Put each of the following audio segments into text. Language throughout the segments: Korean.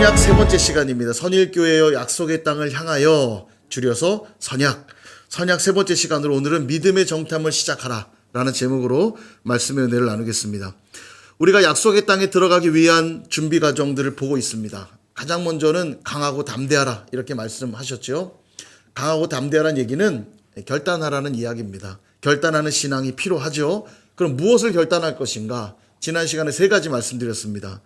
선약 세 번째 시간입니다. 선일교회여 약속의 땅을 향하여, 줄여서 선약. 선약 세 번째 시간으로 오늘은 믿음의 정탐을 시작하라 라는 제목으로 말씀의 은혜를 나누겠습니다. 우리가 약속의 땅에 들어가기 위한 준비 과정들을 보고 있습니다. 가장 먼저는 강하고 담대하라 이렇게 말씀하셨죠. 강하고 담대하라는 얘기는 결단하라는 이야기입니다. 결단하는 신앙이 필요하죠. 그럼 무엇을 결단할 것인가? 지난 시간에 세 가지 말씀드렸습니다.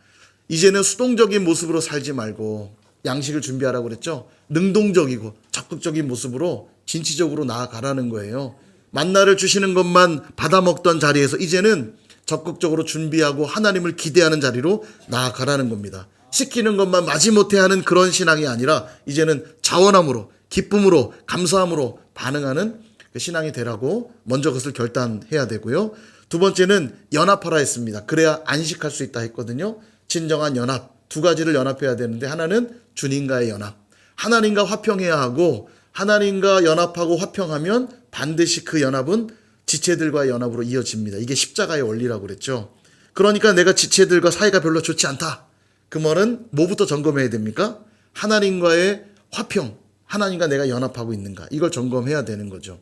이제는 수동적인 모습으로 살지 말고 양식을 준비하라고 그랬죠. 능동적이고 적극적인 모습으로 진취적으로 나아가라는 거예요. 만나를 주시는 것만 받아먹던 자리에서 이제는 적극적으로 준비하고 하나님을 기대하는 자리로 나아가라는 겁니다. 시키는 것만 마지못해 하는 그런 신앙이 아니라 이제는 자원함으로, 기쁨으로, 감사함으로 반응하는 그 신앙이 되라고 먼저 그것을 결단해야 되고요. 두 번째는 연합하라 했습니다. 그래야 안식할 수 있다 했거든요. 진정한 연합, 두 가지를 연합해야 되는데, 하나는 주님과의 연합, 하나님과 화평해야 하고, 하나님과 연합하고 화평하면 반드시 그 연합은 지체들과의 연합으로 이어집니다. 이게 십자가의 원리라고 그랬죠. 그러니까 내가 지체들과 사이가 별로 좋지 않다, 그 말은 뭐부터 점검해야 됩니까? 하나님과의 화평, 하나님과 내가 연합하고 있는가, 이걸 점검해야 되는 거죠.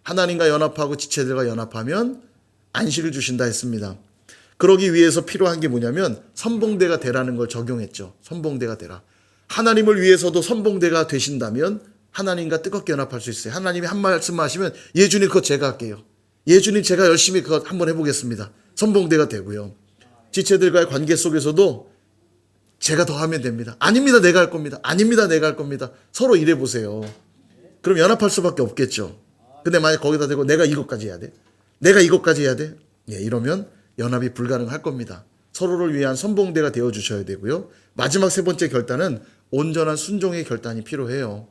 하나님과 연합하고 지체들과 연합하면 안식을 주신다 했습니다. 그러기 위해서 필요한 게 뭐냐면 선봉대가 되라는 걸 적용했죠. 선봉대가 되라. 하나님을 위해서도 선봉대가 되신다면 하나님과 뜨겁게 연합할 수 있어요. 하나님이 한 말씀 하시면, 예 주님 그거 제가 할게요. 예 주님 제가 열심히 그거 한번 해보겠습니다. 선봉대가 되고요. 지체들과의 관계 속에서도 제가 더 하면 됩니다. 아닙니다, 내가 할 겁니다. 아닙니다, 내가 할 겁니다. 서로 일해 보세요. 그럼 연합할 수밖에 없겠죠. 근데 만약 거기다 대고 내가 이것까지 해야 돼, 내가 이것까지 해야 돼, 이러면 연합이 불가능할 겁니다. 서로를 위한 선봉대가 되어주셔야 되고요. 마지막 세 번째 결단은 온전한 순종의 결단이 필요해요.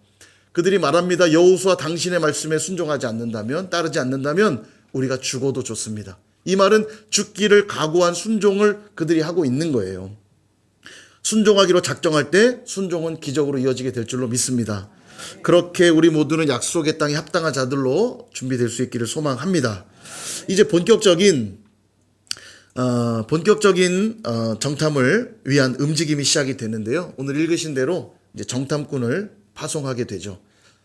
그들이 말합니다. 여호수아 당신의 말씀에 순종하지 않는다면, 따르지 않는다면 우리가 죽어도 좋습니다. 이 말은 죽기를 각오한 순종을 그들이 하고 있는 거예요. 순종하기로 작정할 때 순종은 기적으로 이어지게 될 줄로 믿습니다. 그렇게 우리 모두는 약속의 땅에 합당한 자들로 준비될 수 있기를 소망합니다. 이제 본격적인 정탐을 위한 움직임이 시작이 되는데요. 오늘 읽으신 대로 이제 정탐꾼을 파송하게 되죠.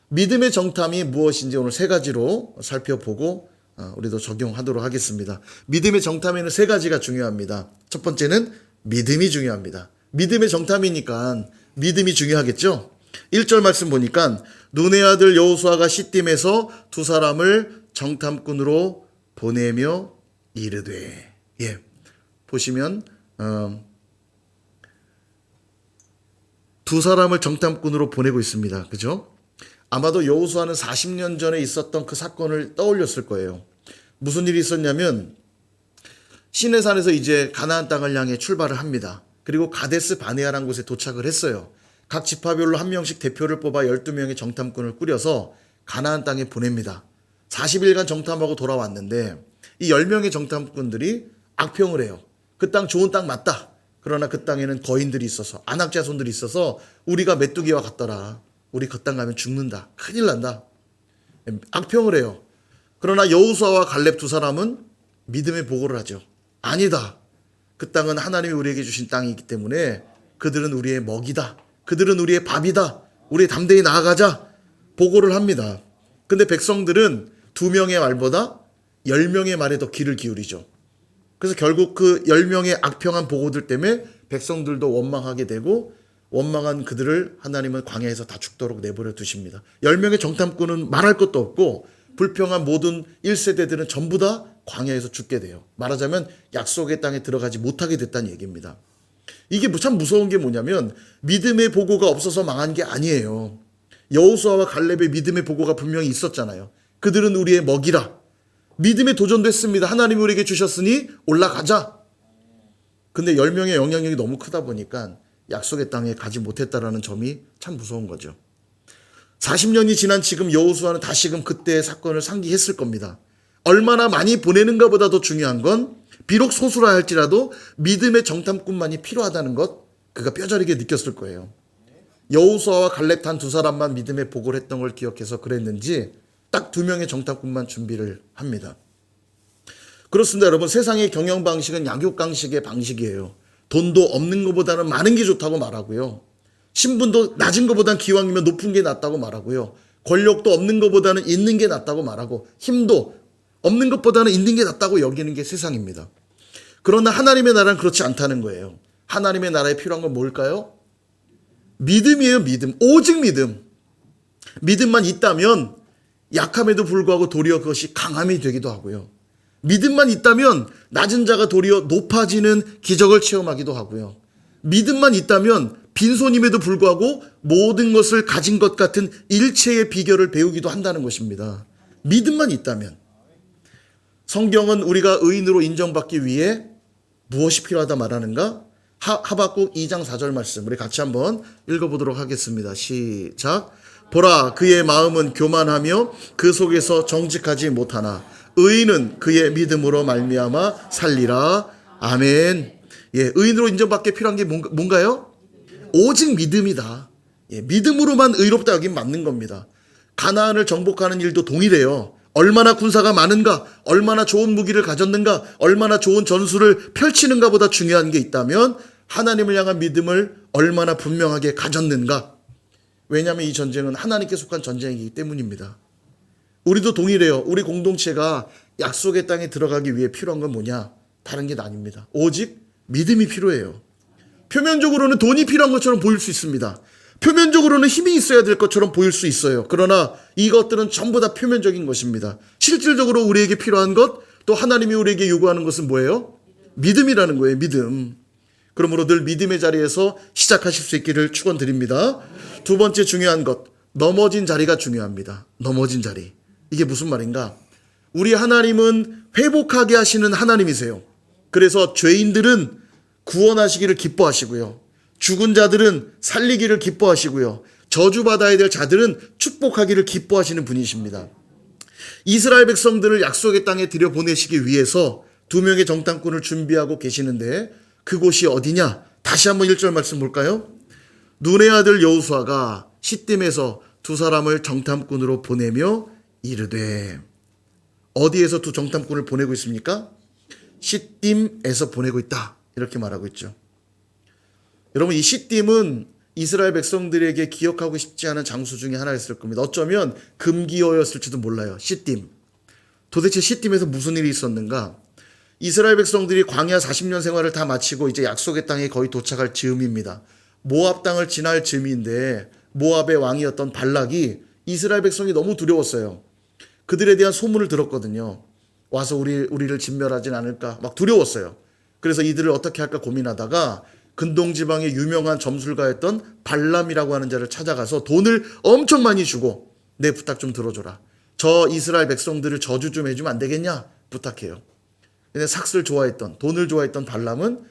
믿음의 정탐이 무엇인지 오늘 세 가지로 살펴보고 우리도 적용하도록 하겠습니다. 믿음의 정탐에는 세 가지가 중요합니다. 첫 번째는 믿음이 중요합니다. 믿음의 정탐이니까 믿음이 중요하겠죠. 1절 말씀 보니까 눈의 아들 여호수아가 시딤에서 두 사람을 정탐꾼으로 보내며 이르되, 보시면 두 사람을 정탐꾼으로 보내고 있습니다. 그죠? 아마도 여호수아는 40년 전에 있었던 그 사건을 떠올렸을 거예요. 무슨 일이 있었냐면 시내산에서 이제 가나안 땅을 향해 출발을 합니다. 그리고 가데스 바네아라는 곳에 도착을 했어요. 각 지파별로 한 명씩 대표를 뽑아 12명의 정탐꾼을 꾸려서 가나안 땅에 보냅니다. 40일간 정탐하고 돌아왔는데 이 10명의 정탐꾼들이 악평을 해요. 그 땅 좋은 땅 맞다. 그러나 그 땅에는 거인들이 있어서, 안악자손들이 있어서 우리가 메뚜기와 같더라. 우리 그 땅 가면 죽는다. 큰일 난다. 악평을 해요. 그러나 여호수아와 갈렙 두 사람은 믿음의 보고를 하죠. 아니다. 그 땅은 하나님이 우리에게 주신 땅이기 때문에 그들은 우리의 먹이다. 그들은 우리의 밥이다. 우리 담대히 나아가자. 보고를 합니다. 근데 백성들은 2명의 말보다 10명의 말에 더 귀를 기울이죠. 그래서 결국 그 10명의 악평한 보고들 때문에 백성들도 원망하게 되고, 원망한 그들을 하나님은 광야에서 다 죽도록 내버려 두십니다. 10명의 정탐꾼은 말할 것도 없고 불평한 모든 1세대들은 전부 다 광야에서 죽게 돼요. 말하자면 약속의 땅에 들어가지 못하게 됐다는 얘기입니다. 이게 참 무서운 게 뭐냐면 믿음의 보고가 없어서 망한 게 아니에요. 여호수아와 갈렙의 믿음의 보고가 분명히 있었잖아요. 그들은 우리의 먹이라. 믿음에 도전됐습니다. 하나님이 우리에게 주셨으니 올라가자. 근데 10명의 영향력이 너무 크다 보니까 약속의 땅에 가지 못했다라는 점이 참 무서운 거죠. 40년이 지난 지금 여호수아는 다시금 그때의 사건을 상기했을 겁니다. 얼마나 많이 보내는가 보다 더 중요한 건 비록 소수라 할지라도 믿음의 정탐꾼만이 필요하다는 것, 그가 뼈저리게 느꼈을 거예요. 여호수아와 갈렙 단 두 사람만 믿음의 보고를 했던 걸 기억해서 그랬는지 딱 2명의 정탐꾼만 준비를 합니다. 그렇습니다, 여러분. 세상의 경영 방식은 양육강식의 방식이에요. 돈도 없는 것보다는 많은 게 좋다고 말하고요. 신분도 낮은 것보다는 기왕이면 높은 게 낫다고 말하고요. 권력도 없는 것보다는 있는 게 낫다고 말하고 힘도 없는 것보다는 있는 게 낫다고 여기는 게 세상입니다. 그러나 하나님의 나라는 그렇지 않다는 거예요. 하나님의 나라에 필요한 건 뭘까요? 믿음이에요. 믿음. 오직 믿음. 믿음만 있다면 약함에도 불구하고 도리어 그것이 강함이 되기도 하고요. 믿음만 있다면 낮은 자가 도리어 높아지는 기적을 체험하기도 하고요. 믿음만 있다면 빈손임에도 불구하고 모든 것을 가진 것 같은 일체의 비결을 배우기도 한다는 것입니다. 믿음만 있다면. 성경은 우리가 의인으로 인정받기 위해 무엇이 필요하다 말하는가? 하박국 2장 4절 말씀 우리 같이 한번 읽어보도록 하겠습니다. 시작. 보라, 그의 마음은 교만하며 그 속에서 정직하지 못하나 의인은 그의 믿음으로 말미암아 살리라. 아멘. 예, 의인으로 인정받기 필요한 게 뭔가요? 오직 믿음이다. 예, 믿음으로만 의롭다 여긴 맞는 겁니다. 가나안을 정복하는 일도 동일해요. 얼마나 군사가 많은가, 얼마나 좋은 무기를 가졌는가, 얼마나 좋은 전술을 펼치는가 보다 중요한 게 있다면 하나님을 향한 믿음을 얼마나 분명하게 가졌는가. 왜냐하면 이 전쟁은 하나님께 속한 전쟁이기 때문입니다. 우리도 동일해요. 우리 공동체가 약속의 땅에 들어가기 위해 필요한 건 뭐냐? 다른 게 아닙니다. 오직 믿음이 필요해요. 표면적으로는 돈이 필요한 것처럼 보일 수 있습니다. 표면적으로는 힘이 있어야 될 것처럼 보일 수 있어요. 그러나 이것들은 전부 다 표면적인 것입니다. 실질적으로 우리에게 필요한 것, 또 하나님이 우리에게 요구하는 것은 뭐예요? 믿음이라는 거예요. 믿음. 그러므로 늘 믿음의 자리에서 시작하실 수 있기를 축원드립니다. 두 번째 중요한 것, 넘어진 자리가 중요합니다. 넘어진 자리. 이게 무슨 말인가? 우리 하나님은 회복하게 하시는 하나님이세요. 그래서 죄인들은 구원하시기를 기뻐하시고요. 죽은 자들은 살리기를 기뻐하시고요. 저주받아야 될 자들은 축복하기를 기뻐하시는 분이십니다. 이스라엘 백성들을 약속의 땅에 들여보내시기 위해서 두 명의 정탐꾼을 준비하고 계시는데 그곳이 어디냐? 다시 한번 1절 말씀 볼까요? 눈의 아들 여호수아가 시딤에서 두 사람을 정탐꾼으로 보내며 이르되. 어디에서 두 정탐꾼을 보내고 있습니까? 시딤에서 보내고 있다. 이렇게 말하고 있죠. 여러분, 이 시딤은 이스라엘 백성들에게 기억하고 싶지 않은 장소 중에 하나였을 겁니다. 어쩌면 금기어였을지도 몰라요. 시딤. 도대체 시딤에서 무슨 일이 있었는가? 이스라엘 백성들이 광야 40년 생활을 다 마치고 이제 약속의 땅에 거의 도착할 즈음입니다. 모압 땅을 지날 즈음인데 모압의 왕이었던 발락이 이스라엘 백성이 너무 두려웠어요. 그들에 대한 소문을 들었거든요. 와서 우리를 진멸하진 않을까 막 두려웠어요. 그래서 이들을 어떻게 할까 고민하다가 근동지방의 유명한 점술가였던 발람이라고 하는 자를 찾아가서 돈을 엄청 많이 주고 내 부탁 좀 들어줘라. 저 이스라엘 백성들을 저주 좀 해주면 안 되겠냐? 부탁해요. 근데 삭스를 좋아했던, 돈을 좋아했던 발람은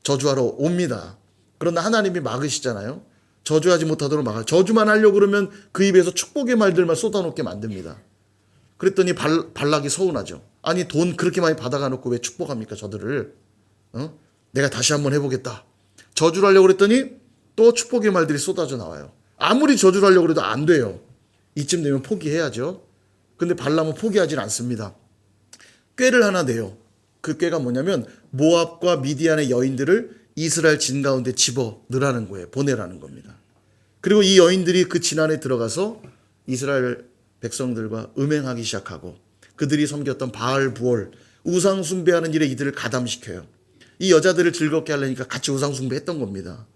저주하러 옵니다. 그러나 하나님이 막으시잖아요. 저주하지 못하도록 막아요. 저주만 하려고 그러면 그 입에서 축복의 말들만 쏟아놓게 만듭니다. 그랬더니 발락이 서운하죠. 아니, 돈 그렇게 많이 받아가 놓고 왜 축복합니까 저들을? 내가 다시 한번 해보겠다. 저주를 하려고 그랬더니 또 축복의 말들이 쏟아져 나와요. 아무리 저주를 하려고 해도 안 돼요. 이쯤 되면 포기해야죠. 근데 발람은 포기하진 않습니다. 꾀를 하나 내요. 그 꾀가 뭐냐면 모압과 미디안의 여인들을 이스라엘 진 가운데 집어 넣으라는 거예요. 보내라는 겁니다. 그리고 이 여인들이 그 진 안에 들어가서 이스라엘 백성들과 음행하기 시작하고 그들이 섬겼던 바알 부올 우상 숭배하는 일에 이들을 가담시켜요. 이 여자들을 즐겁게 하려니까 같이 우상 숭배했던 겁니다.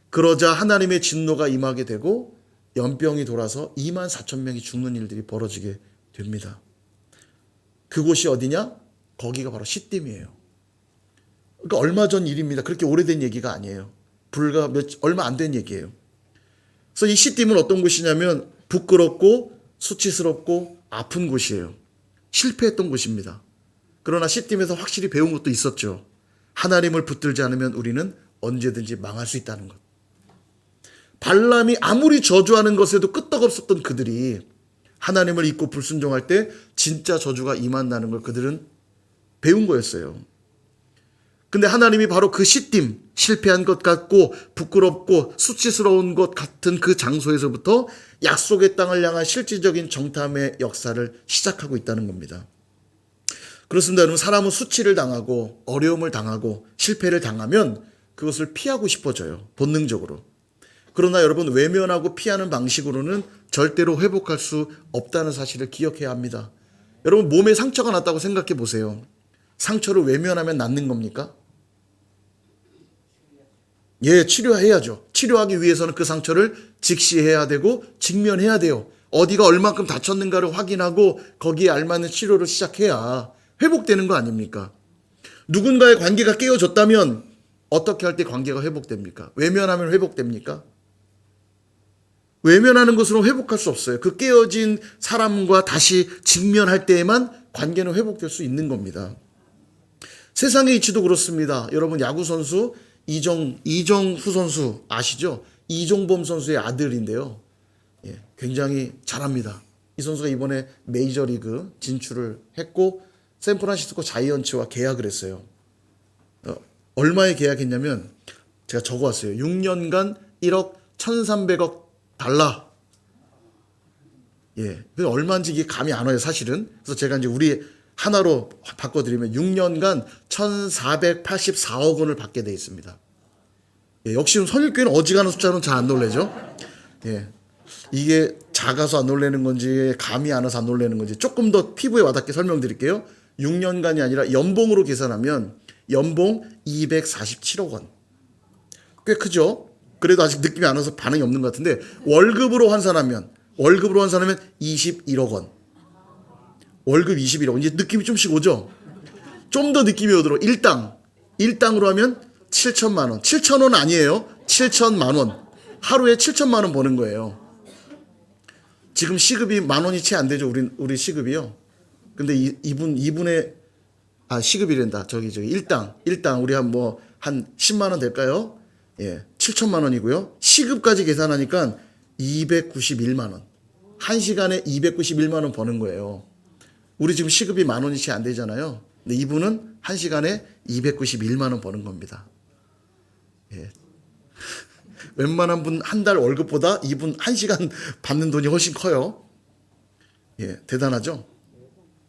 그러자 하나님의 진노가 임하게 되고 연병이 돌아서 2만 4천 명이 죽는 일들이 벌어지게 됩니다. 그곳이 어디냐? 거기가 바로 시딤이에요. 그러니까 얼마 전 일입니다. 그렇게 오래된 얘기가 아니에요. 얼마 안 된 얘기예요. 그래서 이 시딤은 어떤 곳이냐면 부끄럽고 수치스럽고 아픈 곳이에요. 실패했던 곳입니다. 그러나 시딤에서 확실히 배운 것도 있었죠. 하나님을 붙들지 않으면 우리는 언제든지 망할 수 있다는 것. 발람이 아무리 저주하는 것에도 끄떡없었던 그들이 하나님을 잊고 불순종할 때 진짜 저주가 임한다는 걸 그들은 배운 거였어요. 근데 하나님이 바로 그 시딤, 실패한 것 같고 부끄럽고 수치스러운 것 같은 그 장소에서부터 약속의 땅을 향한 실질적인 정탐의 역사를 시작하고 있다는 겁니다. 그렇습니다. 여러분, 사람은 수치를 당하고 어려움을 당하고 실패를 당하면 그것을 피하고 싶어져요. 본능적으로. 그러나 여러분, 외면하고 피하는 방식으로는 절대로 회복할 수 없다는 사실을 기억해야 합니다. 여러분, 몸에 상처가 났다고 생각해 보세요. 상처를 외면하면 낫는 겁니까? 예, 치료해야죠. 치료하기 위해서는 그 상처를 직시해야 되고 직면해야 돼요. 어디가 얼만큼 다쳤는가를 확인하고 거기에 알맞는 치료를 시작해야 회복되는 거 아닙니까? 누군가의 관계가 깨어졌다면 어떻게 할 때 관계가 회복됩니까? 외면하면 회복됩니까? 외면하는 것으로 회복할 수 없어요. 그 깨어진 사람과 다시 직면할 때에만 관계는 회복될 수 있는 겁니다. 세상의 이치도 그렇습니다. 여러분, 야구선수 이정후 선수 아시죠? 이종범 선수의 아들인데요. 예, 굉장히 잘합니다. 이 선수가 이번에 메이저리그 진출을 했고 샌프란시스코 자이언츠와 계약을 했어요. 얼마에 계약했냐면 제가 적어왔어요. 6년간 1억 1,300억 달러. 예, 그 얼마인지 이게 감이 안 와요, 사실은. 그래서 제가 이제 우리 하나로 바꿔드리면 6년간 1,484억 원을 받게 돼 있습니다. 예, 역시 선일교회는 어지간한 숫자는 잘 안 놀래죠. 예, 이게 작아서 안 놀래는 건지 감이 안 와서 안 놀래는 건지 조금 더 피부에 와닿게 설명드릴게요. 6년간이 아니라 연봉으로 계산하면 연봉 247억 원. 꽤 크죠? 그래도 아직 느낌이 안 와서 반응이 없는 것 같은데 월급으로 환산하면 21억 원. 월급 21억 원. 이제 느낌이 좀씩 오죠? 좀 더 느낌이 오도록 일당으로 하면 7천만 원. 7천 원 아니에요. 7천만 원. 하루에 7천만 원 버는 거예요. 지금 시급이 만 원이 채 안 되죠. 우리 시급이요. 근데 이분의 시급이란다. 저기 일당 우리 한 10만 원 될까요? 예. 7천만 원이고요. 시급까지 계산하니까 291만 원. 한 시간에 291만 원 버는 거예요. 우리 지금 시급이 만 원이 채 안 되잖아요. 근데 이분은 한 시간에 291만 원 버는 겁니다. 예. 웬만한 분 한 달 월급보다 이분 한 시간 받는 돈이 훨씬 커요. 예, 대단하죠?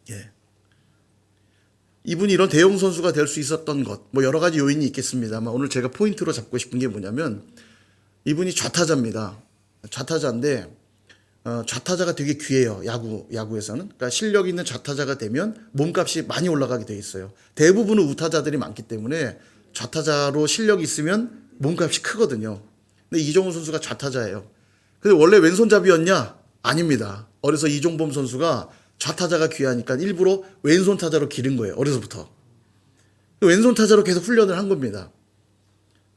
예. 이분이 이런 대형 선수가 될 수 있었던 것, 여러 가지 요인이 있겠습니다만 오늘 제가 포인트로 잡고 싶은 게 뭐냐면 이분이 좌타자입니다. 좌타자인데 좌타자가 되게 귀해요. 야구에서는. 그러니까 실력 있는 좌타자가 되면 몸값이 많이 올라가게 돼 있어요. 대부분은 우타자들이 많기 때문에 좌타자로 실력이 있으면 몸값이 크거든요. 근데 이종우 선수가 좌타자예요. 근데 원래 왼손잡이였냐? 아닙니다. 어려서 이종범 선수가 좌타자가 귀하니까 일부러 왼손 타자로 기른 거예요. 어려서부터. 왼손 타자로 계속 훈련을 한 겁니다.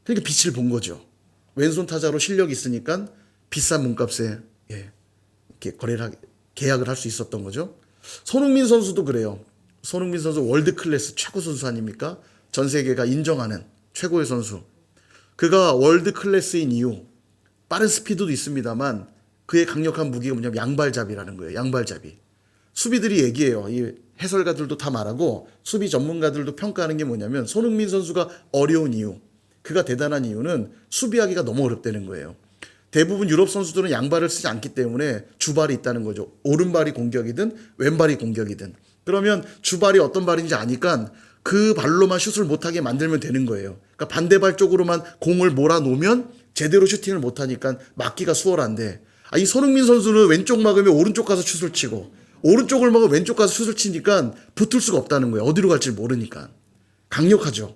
그러니까 빛을 본 거죠. 왼손 타자로 실력이 있으니까 비싼 몸값에 이렇게 계약을 할 수 있었던 거죠. 손흥민 선수도 그래요. 손흥민 선수 월드 클래스 최고 선수 아닙니까? 전 세계가 인정하는 최고의 선수. 그가 월드 클래스인 이유, 빠른 스피드도 있습니다만 그의 강력한 무기가 뭐냐면 양발잡이라는 거예요. 양발잡이. 수비들이 얘기해요. 이 해설가들도 다 말하고 수비 전문가들도 평가하는 게 뭐냐면 손흥민 선수가 어려운 이유, 그가 대단한 이유는 수비하기가 너무 어렵다는 거예요. 대부분 유럽 선수들은 양발을 쓰지 않기 때문에 주발이 있다는 거죠. 오른발이 공격이든 왼발이 공격이든. 그러면 주발이 어떤 발인지 아니까 그 발로만 슛을 못하게 만들면 되는 거예요. 그러니까 반대발 쪽으로만 공을 몰아놓으면 제대로 슈팅을 못하니까 막기가 수월한데 이 손흥민 선수는 왼쪽 막으면 오른쪽 가서 슛을 치고 오른쪽을 막으면 왼쪽 가서 슛을 치니까 붙을 수가 없다는 거예요. 어디로 갈지 모르니까. 강력하죠.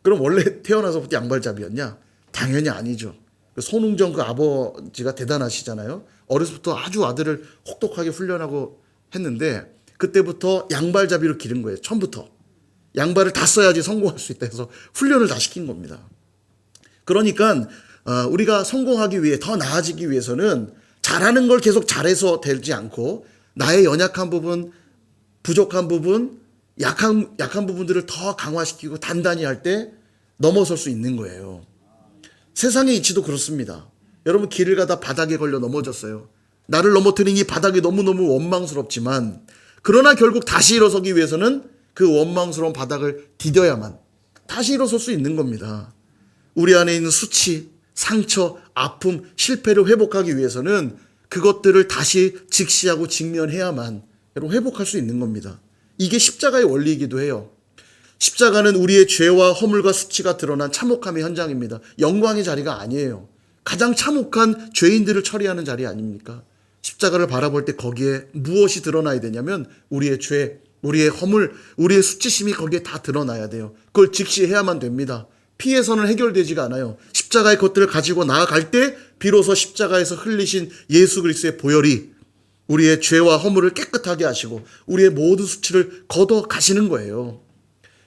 그럼 원래 태어나서부터 양발잡이였냐? 당연히 아니죠. 손흥정 그 아버지가 대단하시잖아요. 어려서부터 아주 아들을 혹독하게 훈련하고 했는데 그때부터 양발잡이로 기른 거예요. 처음부터. 양발을 다 써야지 성공할 수 있다 해서 훈련을 다 시킨 겁니다. 그러니까 우리가 성공하기 위해 더 나아지기 위해서는 잘하는 걸 계속 잘해서 되지 않고 나의 연약한 부분, 부족한 부분, 약한 부분들을 더 강화시키고 단단히 할 때 넘어설 수 있는 거예요. 세상의 이치도 그렇습니다. 여러분 길을 가다 바닥에 걸려 넘어졌어요. 나를 넘어뜨린 이 바닥이 너무너무 원망스럽지만 그러나 결국 다시 일어서기 위해서는 그 원망스러운 바닥을 디뎌야만 다시 일어설 수 있는 겁니다. 우리 안에 있는 수치, 상처, 아픔, 실패를 회복하기 위해서는 그것들을 다시 직시하고 직면해야만 여러분 회복할 수 있는 겁니다. 이게 십자가의 원리이기도 해요. 십자가는 우리의 죄와 허물과 수치가 드러난 참혹함의 현장입니다. 영광의 자리가 아니에요. 가장 참혹한 죄인들을 처리하는 자리 아닙니까? 십자가를 바라볼 때 거기에 무엇이 드러나야 되냐면 우리의 죄, 우리의 허물, 우리의 수치심이 거기에 다 드러나야 돼요. 그걸 직시해야만 됩니다. 피해서는 해결되지가 않아요. 십자가의 것들을 가지고 나아갈 때 비로소 십자가에서 흘리신 예수 그리스도의 보혈이 우리의 죄와 허물을 깨끗하게 하시고 우리의 모든 수치를 걷어 가시는 거예요.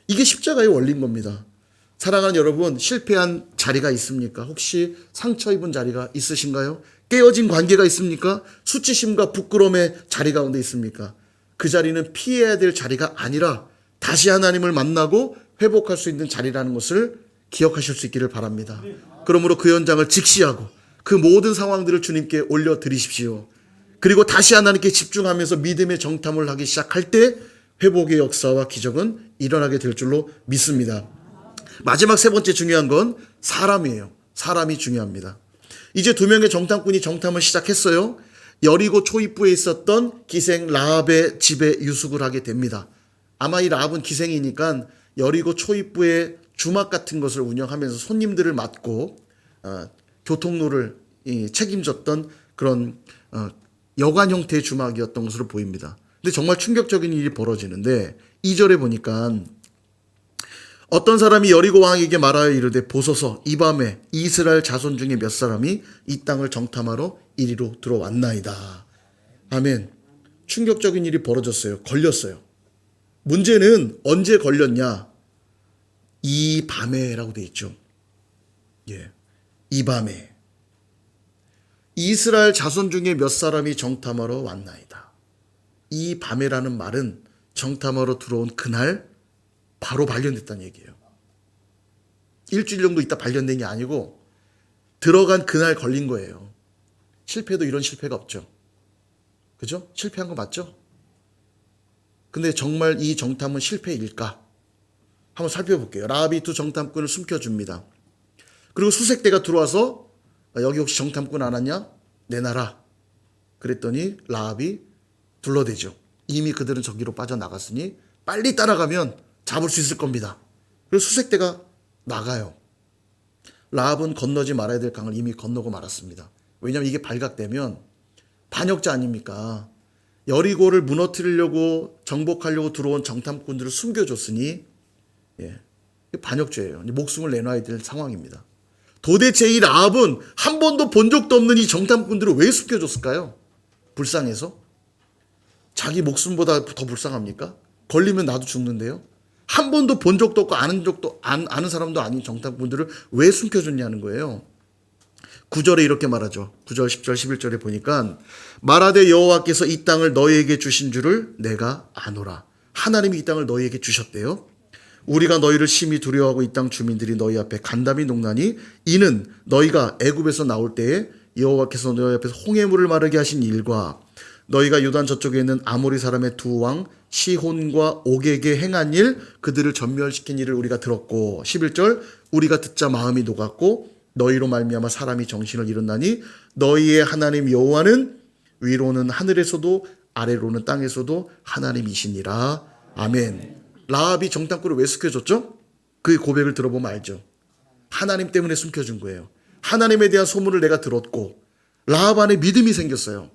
이게 십자가의 원리인 겁니다. 사랑하는 여러분, 실패한 자리가 있습니까? 혹시 상처 입은 자리가 있으신가요? 깨어진 관계가 있습니까? 수치심과 부끄러움의 자리 가운데 있습니까? 그 자리는 피해야 될 자리가 아니라 다시 하나님을 만나고 회복할 수 있는 자리라는 것을 기억하실 수 있기를 바랍니다. 그러므로 그 현장을 직시하고 그 모든 상황들을 주님께 올려드리십시오. 그리고 다시 하나님께 집중하면서 믿음의 정탐을 하기 시작할 때 회복의 역사와 기적은 일어나게 될 줄로 믿습니다. 마지막 세 번째 중요한 건 사람이에요. 사람이 중요합니다. 이제 두 명의 정탐꾼이 정탐을 시작했어요. 여리고 초입부에 있었던 기생 라합의 집에 유숙을 하게 됩니다. 아마 이 라합은 기생이니까 여리고 초입부에 주막 같은 것을 운영하면서 손님들을 맡고 교통로를 책임졌던 그런 여관 형태의 주막이었던 것으로 보입니다. 근데 정말 충격적인 일이 벌어지는데 2절에 보니까 어떤 사람이 여리고 왕에게 말하여 이르되 보소서 이 밤에 이스라엘 자손 중에 몇 사람이 이 땅을 정탐하러 이리로 들어왔나이다. 아멘. 충격적인 일이 벌어졌어요. 걸렸어요. 문제는 언제 걸렸냐? 이 밤에라고 돼 있죠. 예, 이 밤에 이스라엘 자손 중에 몇 사람이 정탐하러 왔나이다. 이 밤에라는 말은 정탐하러 들어온 그날 바로 발견됐다는 얘기예요. 일주일 정도 있다 발견된 게 아니고 들어간 그날 걸린 거예요. 실패도 이런 실패가 없죠. 그죠? 실패한 거 맞죠? 근데 정말 이 정탐은 실패일까? 한번 살펴볼게요. 라합이 두 정탐꾼을 숨겨줍니다. 그리고 수색대가 들어와서 여기 혹시 정탐꾼 안 왔냐? 내놔라. 그랬더니 라합이 둘러대죠. 이미 그들은 저기로 빠져나갔으니 빨리 따라가면 잡을 수 있을 겁니다. 그래서 수색대가 나가요. 라합은 건너지 말아야 될 강을 이미 건너고 말았습니다. 왜냐하면 이게 발각되면 반역자 아닙니까? 여리고를 무너뜨리려고 정복하려고 들어온 정탐꾼들을 숨겨줬으니 반역죄예요. 목숨을 내놔야 될 상황입니다. 도대체 이 라합은 한 번도 본 적도 없는 이 정탐꾼들을 왜 숨겨줬을까요? 불쌍해서? 자기 목숨보다 더 불쌍합니까? 걸리면 나도 죽는데요. 한 번도 본 적도 없고 아는 사람도 아닌 정탐꾼들을 왜 숨겨줬냐는 거예요. 9절에 이렇게 말하죠. 9절, 10절, 11절에 보니까 말하되 여호와께서 이 땅을 너희에게 주신 줄을 내가 아노라. 하나님이 이 땅을 너희에게 주셨대요. 우리가 너희를 심히 두려워하고 이 땅 주민들이 너희 앞에 간담이 농나니 이는 너희가 애굽에서 나올 때에 여호와께서 너희 앞에서 홍해물을 마르게 하신 일과 너희가 요단 저쪽에 있는 아모리 사람의 두 왕 시혼과 옥에게 행한 일, 그들을 전멸시킨 일을 우리가 들었고 11절 우리가 듣자 마음이 녹았고 너희로 말미암아 사람이 정신을 잃었나니 너희의 하나님 여호와는 위로는 하늘에서도 아래로는 땅에서도 하나님이시니라. 아멘. 라합이 정탐꾼을 왜 숨겨줬죠? 그 고백을 들어보면 알죠. 하나님 때문에 숨겨준 거예요. 하나님에 대한 소문을 내가 들었고 라합 안에 믿음이 생겼어요.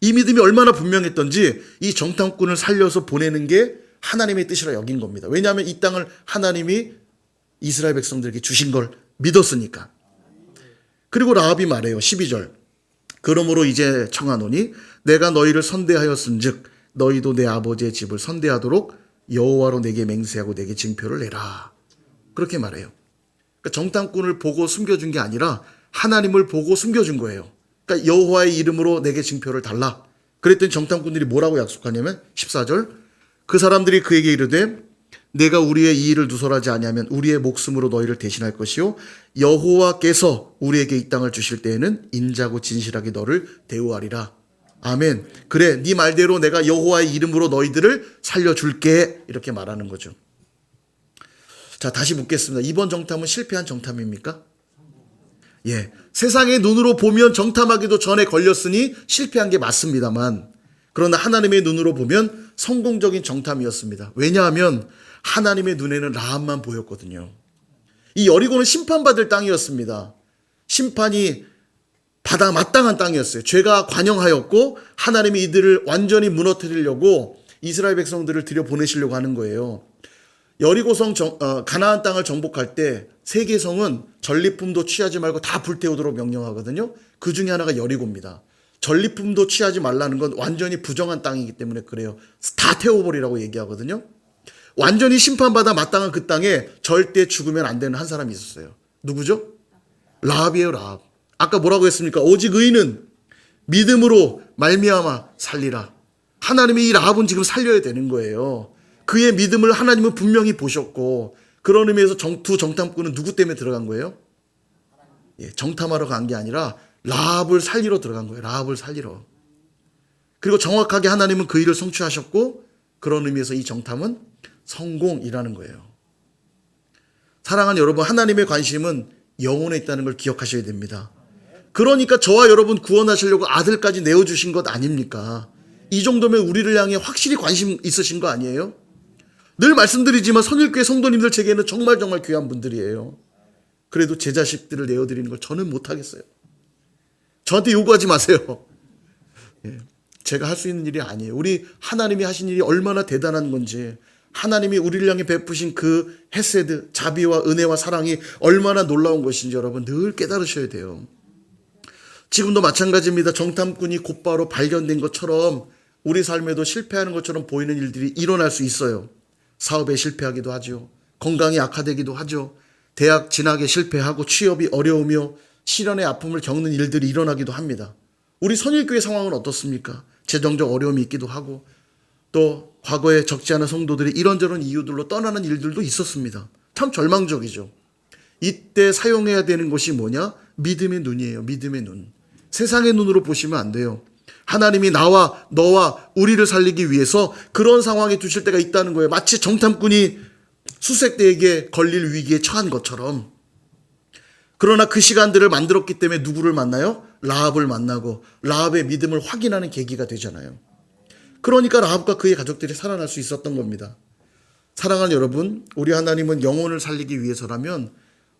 이 믿음이 얼마나 분명했던지 이 정탐꾼을 살려서 보내는 게 하나님의 뜻이라 여긴 겁니다. 왜냐하면 이 땅을 하나님이 이스라엘 백성들에게 주신 걸 믿었으니까. 그리고 라합이 말해요. 12절. 그러므로 이제 청하노니 내가 너희를 선대하였은즉 너희도 내 아버지의 집을 선대하도록 여호와로 내게 맹세하고 내게 징표를 내라. 그렇게 말해요. 그러니까 정탐꾼을 보고 숨겨준 게 아니라 하나님을 보고 숨겨준 거예요. 그러니까 여호와의 이름으로 내게 징표를 달라. 그랬더니 정탐꾼들이 뭐라고 약속하냐면 14절. 그 사람들이 그에게 이르되 내가 우리의 이 일을 누설하지 아니하면 우리의 목숨으로 너희를 대신할 것이요 여호와께서 우리에게 이 땅을 주실 때에는 인자고 진실하게 너를 대우하리라. 아멘. 그래, 네 말대로 내가 여호와의 이름으로 너희들을 살려줄게. 이렇게 말하는 거죠. 자, 다시 묻겠습니다. 이번 정탐은 실패한 정탐입니까? 예, 세상의 눈으로 보면 정탐하기도 전에 걸렸으니 실패한 게 맞습니다만 그러나 하나님의 눈으로 보면 성공적인 정탐이었습니다. 왜냐하면 하나님의 눈에는 라합만 보였거든요. 이 여리고는 심판받을 땅이었습니다. 심판이 받아 마땅한 땅이었어요. 죄가 관영하였고 하나님이 이들을 완전히 무너뜨리려고 이스라엘 백성들을 들여보내시려고 하는 거예요. 여리고성 가나안 땅을 정복할 때 세 개성은 전리품도 취하지 말고 다 불태우도록 명령하거든요. 그 중에 하나가 여리고입니다. 전리품도 취하지 말라는 건 완전히 부정한 땅이기 때문에 그래요. 다 태워버리라고 얘기하거든요. 완전히 심판받아 마땅한 그 땅에 절대 죽으면 안 되는 한 사람이 있었어요. 누구죠? 라합이에요. 라합. 아까 뭐라고 했습니까? 오직 의인은 믿음으로 말미암아 살리라. 하나님이 이 라합은 지금 살려야 되는 거예요. 그의 믿음을 하나님은 분명히 보셨고, 그런 의미에서 두 정탐꾼은 누구 때문에 들어간 거예요? 정탐하러 간 게 아니라 라합을 살리러 들어간 거예요. 라합을 살리러. 그리고 정확하게 하나님은 그 일을 성취하셨고, 그런 의미에서 이 정탐은 성공이라는 거예요. 사랑하는 여러분, 하나님의 관심은 영혼에 있다는 걸 기억하셔야 됩니다. 그러니까 저와 여러분 구원하시려고 아들까지 내어주신 것 아닙니까? 이 정도면 우리를 향해 확실히 관심 있으신 거 아니에요? 늘 말씀드리지만 선일교회 성도님들 제게는 정말 귀한 분들이에요. 그래도 제 자식들을 내어드리는 걸 저는 못하겠어요. 저한테 요구하지 마세요. 제가 할 수 있는 일이 아니에요. 우리 하나님이 하신 일이 얼마나 대단한 건지, 하나님이 우리를 향해 베푸신 그 헤세드, 자비와 은혜와 사랑이 얼마나 놀라운 것인지 여러분 늘 깨달으셔야 돼요. 지금도 마찬가지입니다. 정탐꾼이 곧바로 발견된 것처럼 우리 삶에도 실패하는 것처럼 보이는 일들이 일어날 수 있어요. 사업에 실패하기도 하죠. 건강이 악화되기도 하죠. 대학 진학에 실패하고 취업이 어려우며 실연의 아픔을 겪는 일들이 일어나기도 합니다. 우리 선일교회 상황은 어떻습니까? 재정적 어려움이 있기도 하고, 또 과거에 적지 않은 성도들이 이런저런 이유들로 떠나는 일들도 있었습니다. 참 절망적이죠. 이때 사용해야 되는 것이 뭐냐? 믿음의 눈이에요. 믿음의 눈. 세상의 눈으로 보시면 안 돼요. 하나님이 나와 너와 우리를 살리기 위해서 그런 상황에 두실 때가 있다는 거예요. 마치 정탐꾼이 수색대에게 걸릴 위기에 처한 것처럼. 그러나 그 시간들을 만들었기 때문에 누구를 만나요? 라합을 만나고 라합의 믿음을 확인하는 계기가 되잖아요. 그러니까 라합과 그의 가족들이 살아날 수 있었던 겁니다. 사랑하는 여러분, 우리 하나님은 영혼을 살리기 위해서라면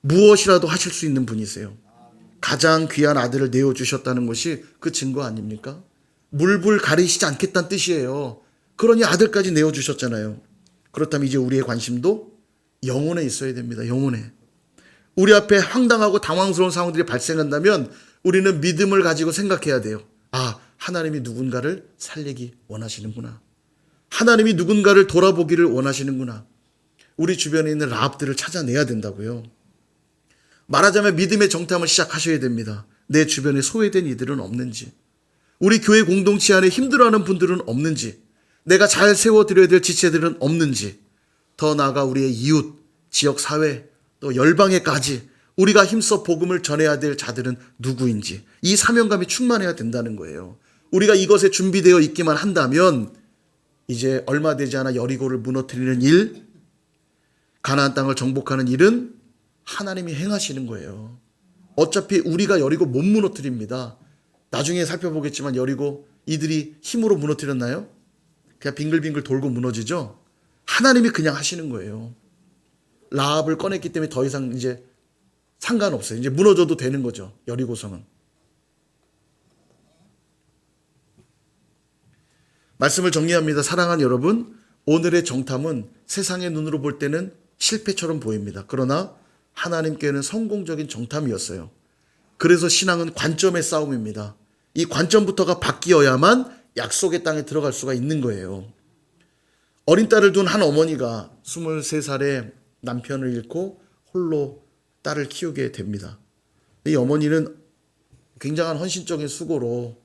무엇이라도 하실 수 있는 분이세요. 가장 귀한 아들을 내어주셨다는 것이 그 증거 아닙니까? 물불 가리시지 않겠다는 뜻이에요. 그러니 아들까지 내어주셨잖아요. 그렇다면 이제 우리의 관심도 영혼에 있어야 됩니다. 영혼에. 우리 앞에 황당하고 당황스러운 상황들이 발생한다면 우리는 믿음을 가지고 생각해야 돼요. 아, 하나님이 누군가를 살리기 원하시는구나. 하나님이 누군가를 돌아보기를 원하시는구나. 우리 주변에 있는 라합들을 찾아내야 된다고요. 말하자면 믿음의 정탐을 시작하셔야 됩니다. 내 주변에 소외된 이들은 없는지, 우리 교회 공동체 안에 힘들어하는 분들은 없는지, 내가 잘 세워드려야 될 지체들은 없는지, 더 나아가 우리의 이웃, 지역사회, 또 열방에까지 우리가 힘써 복음을 전해야 될 자들은 누구인지, 이 사명감이 충만해야 된다는 거예요. 우리가 이것에 준비되어 있기만 한다면 이제 얼마 되지 않아 여리고를 무너뜨리는 일, 가나안 땅을 정복하는 일은 하나님이 행하시는 거예요. 어차피 우리가 여리고 못 무너뜨립니다. 나중에 살펴보겠지만 여리고 이들이 힘으로 무너뜨렸나요? 그냥 빙글빙글 돌고 무너지죠? 하나님이 그냥 하시는 거예요. 라합을 꺼냈기 때문에 더 이상 이제 상관없어요. 이제 무너져도 되는 거죠. 여리고성은. 말씀을 정리합니다. 사랑하는 여러분, 오늘의 정탐은 세상의 눈으로 볼 때는 실패처럼 보입니다. 그러나 하나님께는 성공적인 정탐이었어요. 그래서 신앙은 관점의 싸움입니다. 이 관점부터가 바뀌어야만 약속의 땅에 들어갈 수가 있는 거예요. 어린 딸을 둔 한 어머니가 23살에 남편을 잃고 홀로 딸을 키우게 됩니다. 이 어머니는 굉장한 헌신적인 수고로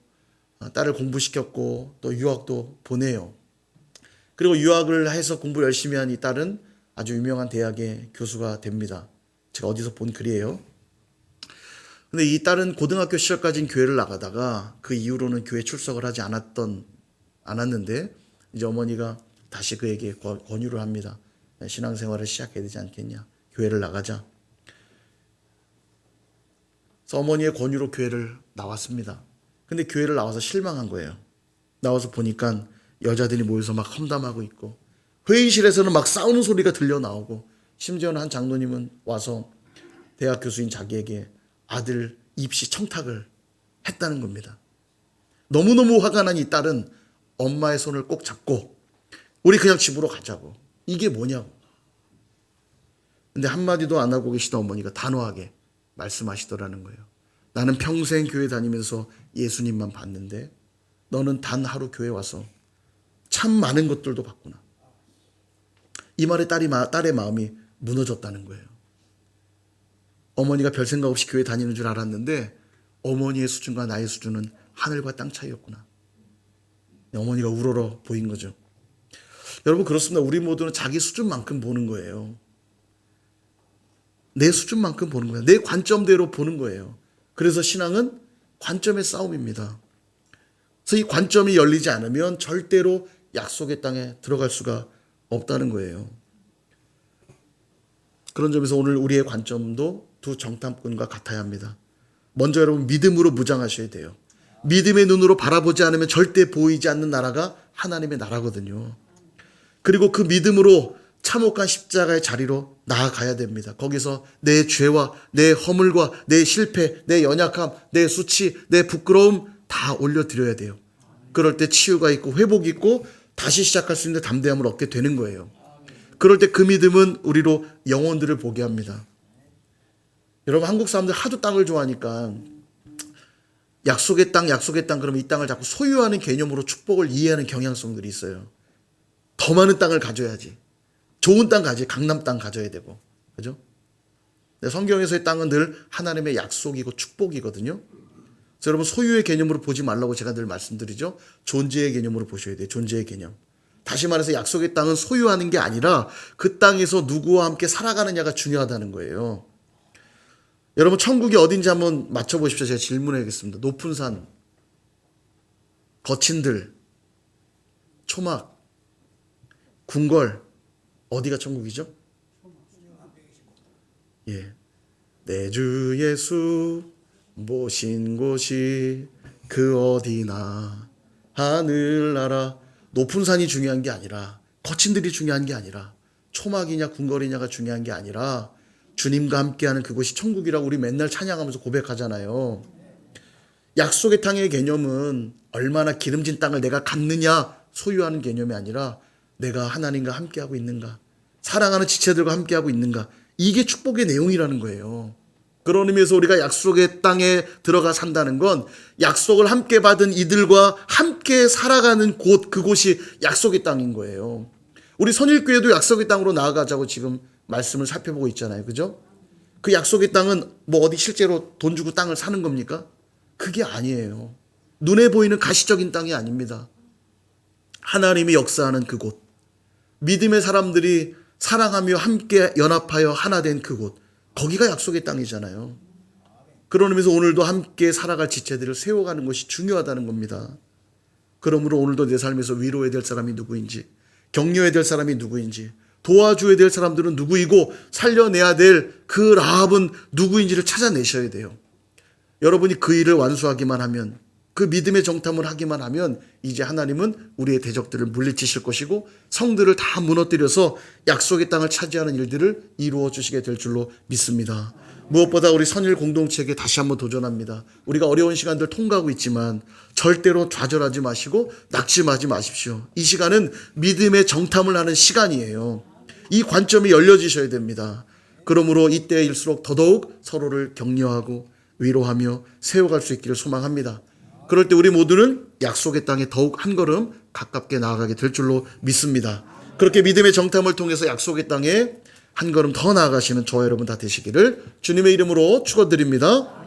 딸을 공부시켰고 또 유학도 보내요. 그리고 유학을 해서 공부 열심히 한 이 딸은 아주 유명한 대학의 교수가 됩니다. 제가 어디서 본 글이에요. 근데 이 딸은 고등학교 시절까지는 교회를 나가다가 그 이후로는 교회 출석을 하지 않았는데 이제 어머니가 다시 그에게 권유를 합니다. 신앙생활을 시작해야 되지 않겠냐. 교회를 나가자. 그래서 어머니의 권유로 교회를 나왔습니다. 근데 교회를 나와서 실망한 거예요. 나와서 보니까 여자들이 모여서 막 험담하고 있고 회의실에서는 막 싸우는 소리가 들려 나오고 심지어는 한 장로님은 와서 대학 교수인 자기에게 아들 입시 청탁을 했다는 겁니다. 너무너무 화가 난 이 딸은 엄마의 손을 꼭 잡고 우리 그냥 집으로 가자고. 이게 뭐냐고. 근데 한마디도 안 하고 계시던 어머니가 단호하게 말씀하시더라는 거예요. 나는 평생 교회 다니면서 예수님만 봤는데 너는 단 하루 교회 와서 참 많은 것들도 봤구나. 이 말에 딸의 마음이 무너졌다는 거예요. 어머니가 별 생각 없이 교회 다니는 줄 알았는데 어머니의 수준과 나의 수준은 하늘과 땅 차이였구나. 어머니가 우러러 보인 거죠. 여러분 그렇습니다. 우리 모두는 자기 수준만큼 보는 거예요. 내 수준만큼 보는 거예요. 내 관점대로 보는 거예요. 그래서 신앙은 관점의 싸움입니다. 그래서 이 관점이 열리지 않으면 절대로 약속의 땅에 들어갈 수가 없다는 거예요. 그런 점에서 오늘 우리의 관점도 두 정탐꾼과 같아야 합니다. 먼저 여러분 믿음으로 무장하셔야 돼요. 믿음의 눈으로 바라보지 않으면 절대 보이지 않는 나라가 하나님의 나라거든요. 그리고 그 믿음으로 참혹한 십자가의 자리로 나아가야 됩니다. 거기서 내 죄와 내 허물과 내 실패, 내 연약함, 내 수치, 내 부끄러움 다 올려드려야 돼요. 그럴 때 치유가 있고 회복이 있고 다시 시작할 수 있는 담대함을 얻게 되는 거예요. 그럴 때 그 믿음은 우리로 영혼들을 보게 합니다. 여러분 한국 사람들 하도 땅을 좋아하니까 약속의 땅 그러면 이 땅을 자꾸 소유하는 개념으로 축복을 이해하는 경향성들이 있어요. 더 많은 땅을 가져야지. 좋은 땅 가지. 강남 땅 가져야 되고. 그죠? 성경에서의 땅은 늘 하나님의 약속이고 축복이거든요. 그래서 여러분 소유의 개념으로 보지 말라고 제가 늘 말씀드리죠. 존재의 개념으로 보셔야 돼요. 존재의 개념. 다시 말해서 약속의 땅은 소유하는 게 아니라 그 땅에서 누구와 함께 살아가느냐가 중요하다는 거예요. 여러분 천국이 어딘지 한번 맞춰보십시오. 제가 질문해야겠습니다. 높은 산, 거친 들, 초막, 궁궐, 어디가 천국이죠? 예, 내 주 예수 모신 곳이 그 어디나 하늘나라. 높은 산이 중요한 게 아니라 거친 들이 중요한 게 아니라 초막이냐 궁궐이냐가 중요한 게 아니라 주님과 함께하는 그곳이 천국이라고 우리 맨날 찬양하면서 고백하잖아요. 약속의 땅의 개념은 얼마나 기름진 땅을 내가 갖느냐 소유하는 개념이 아니라 내가 하나님과 함께하고 있는가, 사랑하는 지체들과 함께하고 있는가, 이게 축복의 내용이라는 거예요. 그런 의미에서 우리가 약속의 땅에 들어가 산다는 건 약속을 함께 받은 이들과 함께 살아가는 곳, 그곳이 약속의 땅인 거예요. 우리 선일교회도 약속의 땅으로 나아가자고 지금 말씀을 살펴보고 있잖아요. 그죠? 그 약속의 땅은 뭐 어디 실제로 돈 주고 땅을 사는 겁니까? 그게 아니에요. 눈에 보이는 가시적인 땅이 아닙니다. 하나님이 역사하는 그곳, 믿음의 사람들이 사랑하며 함께 연합하여 하나 된 그곳, 거기가 약속의 땅이잖아요. 그런 의미에서 오늘도 함께 살아갈 지체들을 세워가는 것이 중요하다는 겁니다. 그러므로 오늘도 내 삶에서 위로해야 될 사람이 누구인지, 격려해야 될 사람이 누구인지, 도와줘야 될 사람들은 누구이고 살려내야 될 그 라합은 누구인지를 찾아내셔야 돼요. 여러분이 그 일을 완수하기만 하면, 그 믿음의 정탐을 하기만 하면 이제 하나님은 우리의 대적들을 물리치실 것이고 성들을 다 무너뜨려서 약속의 땅을 차지하는 일들을 이루어 주시게 될 줄로 믿습니다. 무엇보다 우리 선일 공동체에게 다시 한번 도전합니다. 우리가 어려운 시간들 통과하고 있지만 절대로 좌절하지 마시고 낙심하지 마십시오. 이 시간은 믿음의 정탐을 하는 시간이에요. 이 관점이 열려지셔야 됩니다. 그러므로 이때일수록 더더욱 서로를 격려하고 위로하며 세워갈 수 있기를 소망합니다. 그럴 때 우리 모두는 약속의 땅에 더욱 한 걸음 가깝게 나아가게 될 줄로 믿습니다. 그렇게 믿음의 정탐을 통해서 약속의 땅에 한 걸음 더 나아가시는 저와 여러분 다 되시기를 주님의 이름으로 축원드립니다.